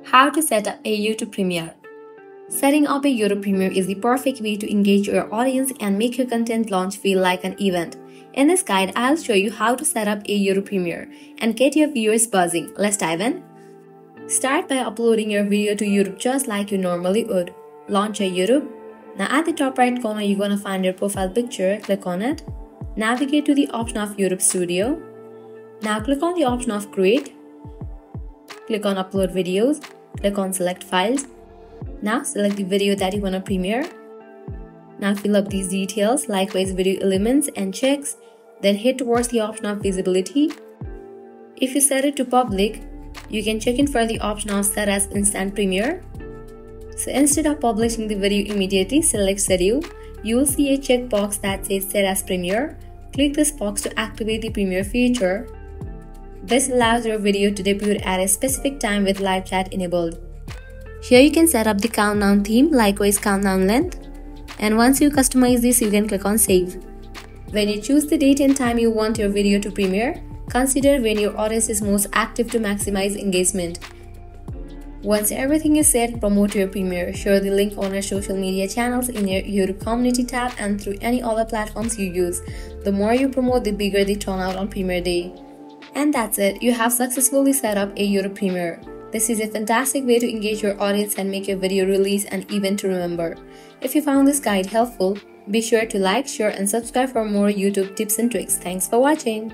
How to set up a YouTube Premiere. Setting up a YouTube Premiere is the perfect way to engage your audience and make your content launch feel like an event. In this guide, I'll show you how to set up a YouTube Premiere and get your viewers buzzing. Let's dive in. Start by uploading your video to YouTube just like you normally would. Launch your YouTube. Now at the top right corner, you're gonna find your profile picture. Click on it. Navigate to the option of YouTube Studio. Now click on the option of Create. Click on Upload Videos. Click on Select Files. Now select the video that you want to premiere. Now fill up these details, likewise video elements and checks. Then head towards the option of Visibility. If you set it to Public, you can check in for the option of Set as Instant Premiere. So instead of publishing the video immediately, select Schedule. You will see a checkbox that says Set as Premiere. Click this box to activate the Premiere feature. This allows your video to debut at a specific time with live chat enabled. Here you can set up the countdown theme, likewise countdown length. And once you customize this, you can click on Save. When you choose the date and time you want your video to premiere, consider when your audience is most active to maximize engagement. Once everything is set, promote your premiere. Share the link on your social media channels, in your YouTube community tab, and through any other platforms you use. The more you promote, the bigger the turnout on premiere day. And that's it, you have successfully set up a YouTube Premiere. This is a fantastic way to engage your audience and make your video release an event to remember. If you found this guide helpful, be sure to like, share and subscribe for more YouTube tips and tricks. Thanks for watching.